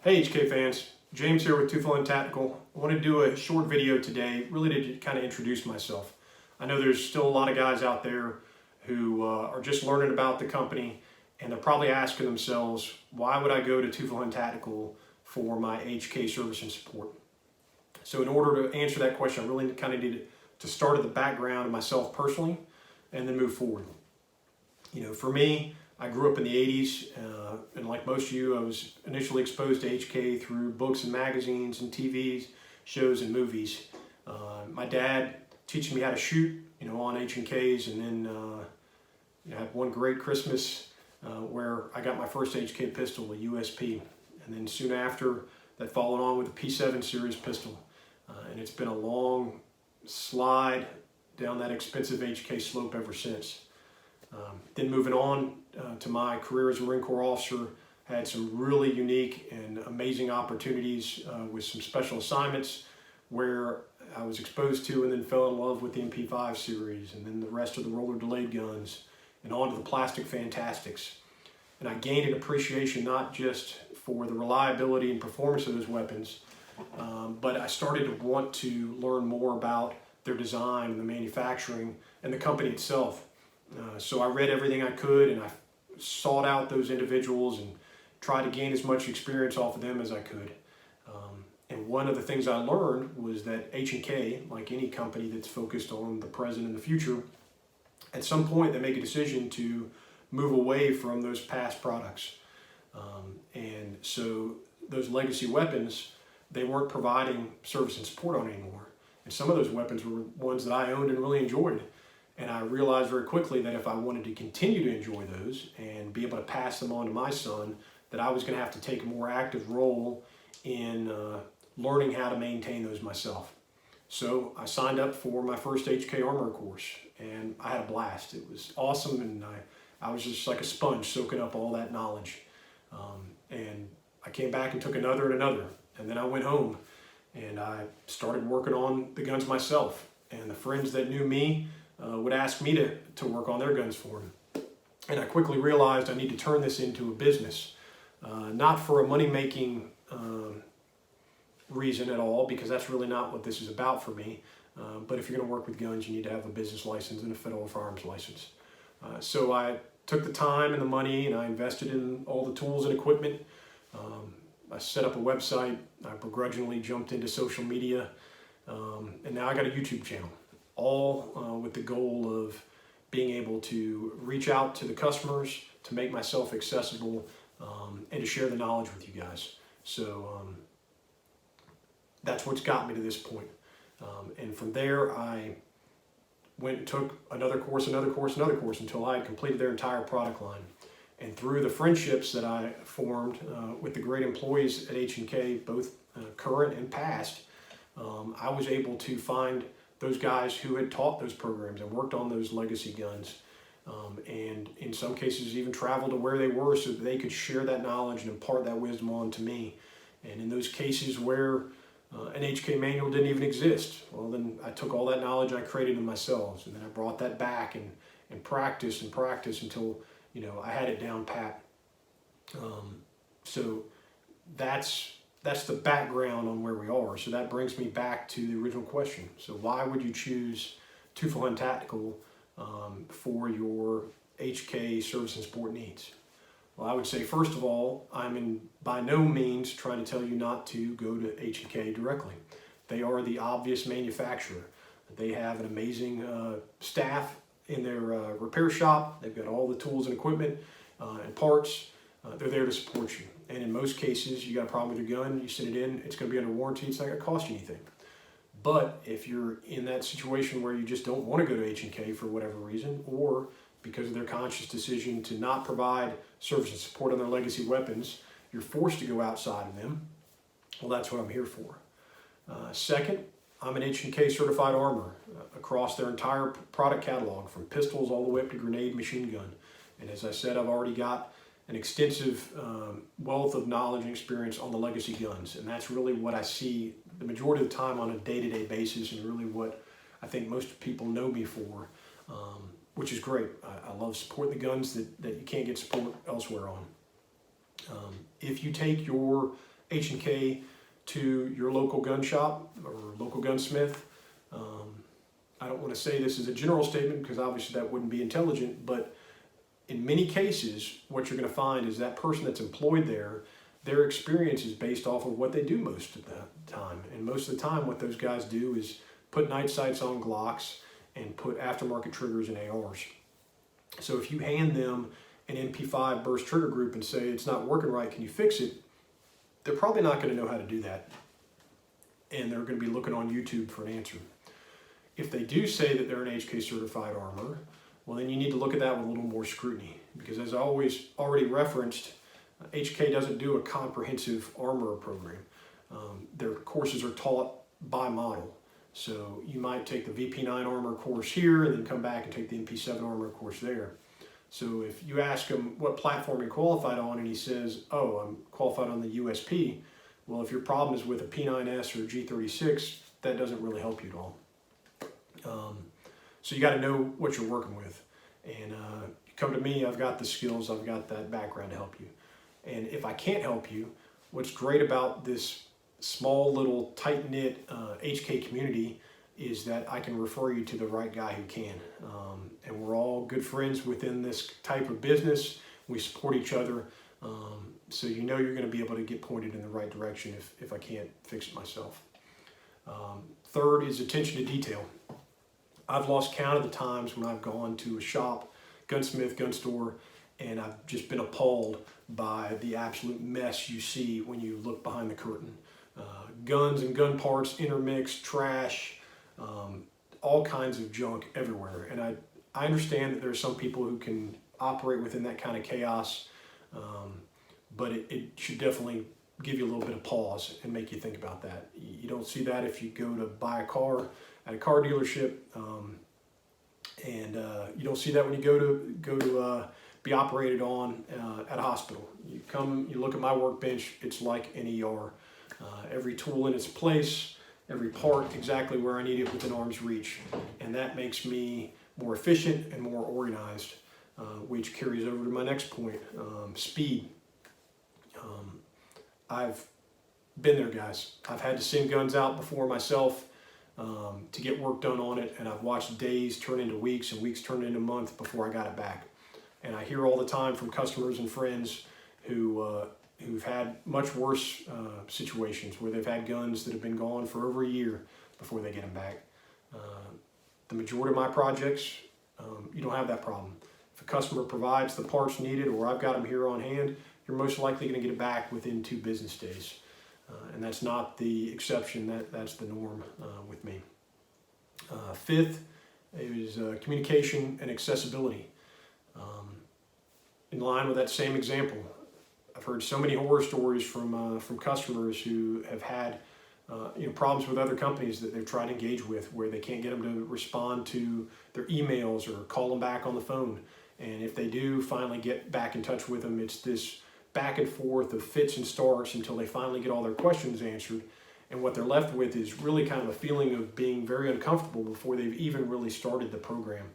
Hey HK fans, James here with Teufelshund Tactical. I want to do a short video today really to kind of introduce myself. I know there's still a lot of guys out there who are just learning about the company and they're probably asking themselves, why would I go to Teufelshund Tactical for my HK service and support? So in order to answer that question, I really kind of need to start at the background of myself personally and then move forward. You know, for me, I grew up in the 80s, and like most of you, I was initially exposed to HK through books and magazines and TV shows and movies. My dad teaching me how to shoot, you know, on H&Ks, and then I had one great Christmas where I got my first HK pistol, a USP, and then soon after that followed on with a P7 series pistol, and it's been a long slide down that expensive HK slope ever since. Then moving on to my career as a Marine Corps officer, had some really unique and amazing opportunities with some special assignments where I was exposed to and then fell in love with the MP5 series and then the rest of the roller delayed guns and on to the plastic fantastics. And I gained an appreciation not just for the reliability and performance of those weapons, but I started to want to learn more about their design and the manufacturing and the company itself. So I read everything I could and I sought out those individuals and tried to gain as much experience off of them as I could. And one of the things I learned was that H&K, like any company that's focused on the present and the future, at some point they make a decision to move away from those past products. And so those legacy weapons, they weren't providing service and support on anymore. And some of those weapons were ones that I owned and really enjoyed. And I realized very quickly that if I wanted to continue to enjoy those and be able to pass them on to my son, that I was going to have to take a more active role in learning how to maintain those myself. So I signed up for my first HK Armor course and I had a blast. It was awesome, and I was just like a sponge soaking up all that knowledge. And I came back and took another and another. And then I went home and I started working on the guns myself. And the friends that knew me would ask me to work on their guns for them. And I quickly realized I need to turn this into a business. Not for a money-making reason at all, because that's really not what this is about for me. But if you're going to work with guns, you need to have a business license and a federal firearms license. So I took the time and the money and I invested in all the tools and equipment. I set up a website. I begrudgingly jumped into social media. And now I got a YouTube channel. All with the goal of being able to reach out to the customers, to make myself accessible, and to share the knowledge with you guys. So that's what's got me to this point. And from there, I went and took another course until I had completed their entire product line. And through the friendships that I formed with the great employees at H&K, both current and past, I was able to find those guys who had taught those programs and worked on those legacy guns, and in some cases even traveled to where they were so that they could share that knowledge and impart that wisdom on to me. And in those cases where an HK manual didn't even exist, well, then I took all that knowledge and I created it myself, and then I brought that back and practiced until, you know, I had it down pat. So that's the background on where we are. So that brings me back to the original question. So why would you choose Teufelshund Tactical for your HK service and support needs? Well, I would say, first of all, I'm by no means trying to tell you not to go to H&K directly. They are the obvious manufacturer. They have an amazing staff in their repair shop. They've got all the tools and equipment and parts. They're there to support you. And in most cases, you got a problem with your gun, you send it in, it's going to be under warranty, it's not going to cost you anything. But if you're in that situation where you just don't want to go to H&K for whatever reason, or because of their conscious decision to not provide service and support on their legacy weapons, you're forced to go outside of them, well, that's what I'm here for. Second, I'm an H&K certified armor across their entire product catalog, from pistols all the way up to grenade machine gun. And as I said, I've already got an extensive wealth of knowledge and experience on the legacy guns, and that's really what I see the majority of the time on a day-to-day basis, and really what I think most people know me for, which is great. I love supporting the guns that you can't get support elsewhere on. If you take your H&K to your local gun shop or local gunsmith. I don't want to say this is a general statement because obviously that wouldn't be intelligent, but in many cases, what you're going to find is that person that's employed there, their experience is based off of what they do most of the time. And most of the time, what those guys do is put night sights on Glocks and put aftermarket triggers in ARs. So if you hand them an MP5 burst trigger group and say, it's not working right, can you fix it? They're probably not going to know how to do that. And they're going to be looking on YouTube for an answer. If they do say that they're an HK certified armorer, well, then you need to look at that with a little more scrutiny, because as I already referenced, HK doesn't do a comprehensive armorer program. Their courses are taught by model. So you might take the VP9 armor course here and then come back and take the MP7 armor course there. So if you ask him what platform you're qualified on and he says, oh, I'm qualified on the USP, well, if your problem is with a P9S or a G36, that doesn't really help you at all. So you got to know what you're working with. And you come to me, I've got the skills, I've got that background to help you. And if I can't help you, what's great about this small little tight-knit HK community is that I can refer you to the right guy who can. And we're all good friends within this type of business. We support each other. So you know you're going to be able to get pointed in the right direction if I can't fix it myself. Third is attention to detail. I've lost count of the times when I've gone to a shop, gunsmith, gun store, and I've just been appalled by the absolute mess you see when you look behind the curtain. Guns and gun parts intermixed, trash, all kinds of junk everywhere. And I understand that there are some people who can operate within that kind of chaos, but it should definitely give you a little bit of pause and make you think about that. You don't see that if you go to buy a car at a car dealership, and you don't see that when you go to be operated on at a hospital. You come, you look at my workbench, it's like an ER. Every tool in its place, every part exactly where I need it within arm's reach, and that makes me more efficient and more organized, which carries over to my next point, speed. I've been there, guys. I've had to send guns out before myself to get work done on it, and I've watched days turn into weeks and weeks turn into months before I got it back. And I hear all the time from customers and friends who've had much worse situations where they've had guns that have been gone for over a year before they get them back. The majority of my projects, you don't have that problem. If a customer provides the parts needed or I've got them here on hand, you're most likely going to get it back within 2 business days. And that's not the exception, that's the norm with me. Fifth is communication and accessibility. In line with that same example, I've heard so many horror stories from customers who have had problems with other companies that they've tried to engage with, where they can't get them to respond to their emails or call them back on the phone. And if they do finally get back in touch with them, it's this back and forth of fits and starts until they finally get all their questions answered. And what they're left with is really kind of a feeling of being very uncomfortable before they've even really started the program.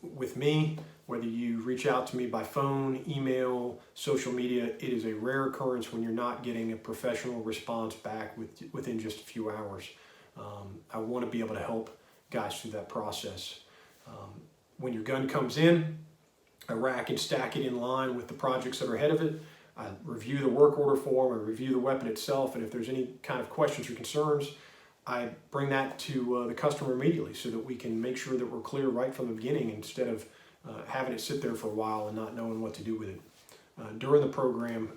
With me, whether you reach out to me by phone, email, social media, it is a rare occurrence when you're not getting a professional response back within just a few hours. I want to be able to help guys through that process. When your gun comes in, I rack and stack it in line with the projects that are ahead of it. I review the work order form, I review the weapon itself, and if there's any kind of questions or concerns, I bring that to the customer immediately so that we can make sure that we're clear right from the beginning instead of having it sit there for a while and not knowing what to do with it. During the program,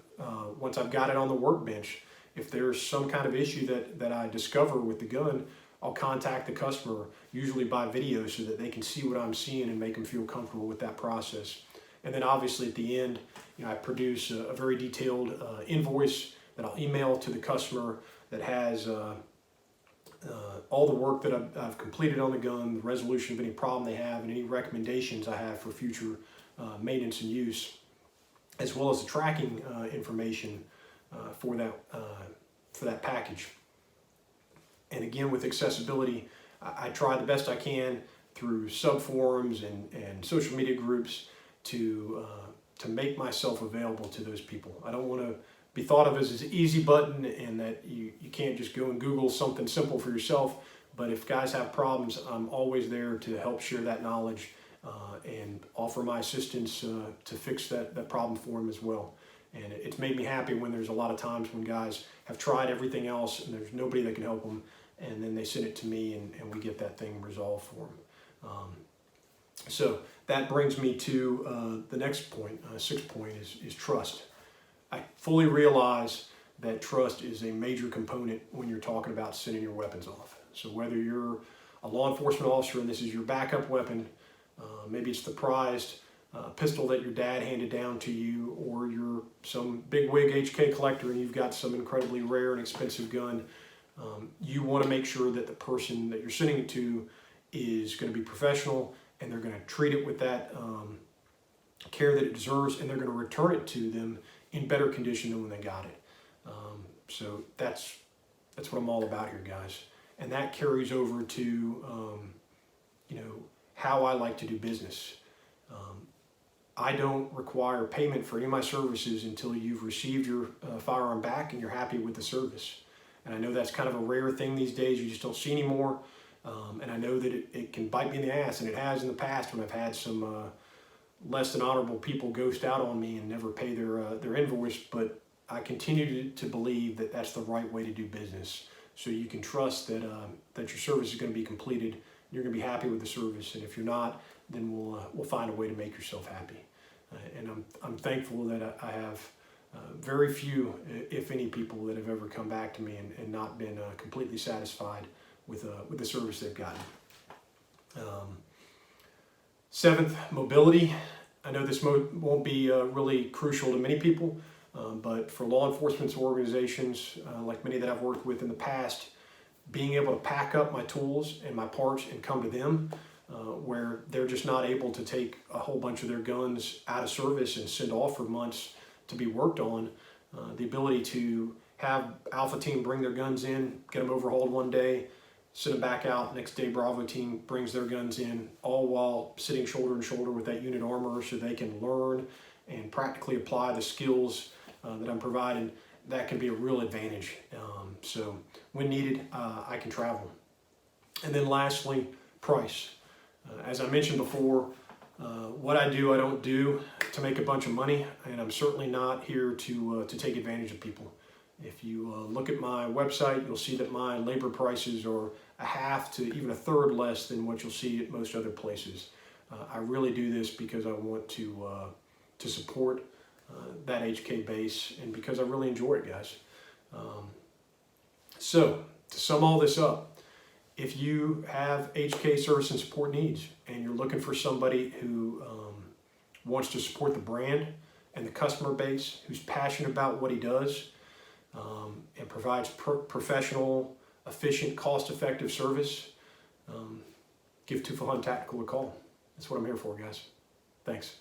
once I've got it on the workbench, if there's some kind of issue that I discover with the gun, I'll contact the customer, usually by video, so that they can see what I'm seeing and make them feel comfortable with that process. And then obviously at the end, I produce a very detailed invoice that I'll email to the customer that has all the work that I've completed on the gun, the resolution of any problem they have, and any recommendations I have for future maintenance and use, as well as the tracking information for that package. And again, with accessibility, I try the best I can through subforums and social media groups to make myself available to those people. I don't want to be thought of as an easy button, and that you can't just go and Google something simple for yourself. But if guys have problems, I'm always there to help share that knowledge and offer my assistance to fix that problem for them as well. And it's made me happy when there's a lot of times when guys have tried everything else and there's nobody that can help them, and then they send it to me and we get that thing resolved for them. So that brings me to the next point, sixth point, is trust. I fully realize that trust is a major component when you're talking about sending your weapons off. So whether you're a law enforcement officer and this is your backup weapon, maybe it's the prized pistol that your dad handed down to you, or you're some big wig HK collector and you've got some incredibly rare and expensive gun, you want to make sure that the person that you're sending it to is going to be professional, and they're going to treat it with that care that it deserves, and they're going to return it to them in better condition than when they got it. So that's what I'm all about here, guys. And that carries over to how I like to do business. I don't require payment for any of my services until you've received your firearm back and you're happy with the service. And I know that's kind of a rare thing these days. You just don't see anymore. And I know that it can bite me in the ass, and it has in the past when I've had some less than honorable people ghost out on me and never pay their invoice. But I continue to believe that that's the right way to do business. So you can trust that your service is going to be completed. You're going to be happy with the service, and if you're not, then we'll find a way to make yourself happy. And I'm thankful that I have very few, if any, people that have ever come back to me and not been completely satisfied with the service they've gotten. Seventh, mobility. I know this won't be really crucial to many people, but for law enforcement organizations, like many that I've worked with in the past, being able to pack up my tools and my parts and come to them, where they're just not able to take a whole bunch of their guns out of service and send off for months to be worked on, the ability to have Alpha Team bring their guns in, get them overhauled one day, send them back out, next day Bravo Team brings their guns in, all while sitting shoulder to shoulder with that unit armor so they can learn and practically apply the skills that I'm providing. That can be a real advantage. So when needed, I can travel. And then lastly, price. As I mentioned before, what I don't do to make a bunch of money, and I'm certainly not here to take advantage of people. If you look at my website, you'll see that my labor prices are a half to even a third less than what you'll see at most other places. I really do this because I want to support that HK base, and because I really enjoy it, guys. So to sum all this up, if you have HK service and support needs and you're looking for somebody who wants to support the brand and the customer base, who's passionate about what he does, and provides professional, efficient, cost-effective service, give Teufelshund Tactical a call. That's what I'm here for, guys. Thanks.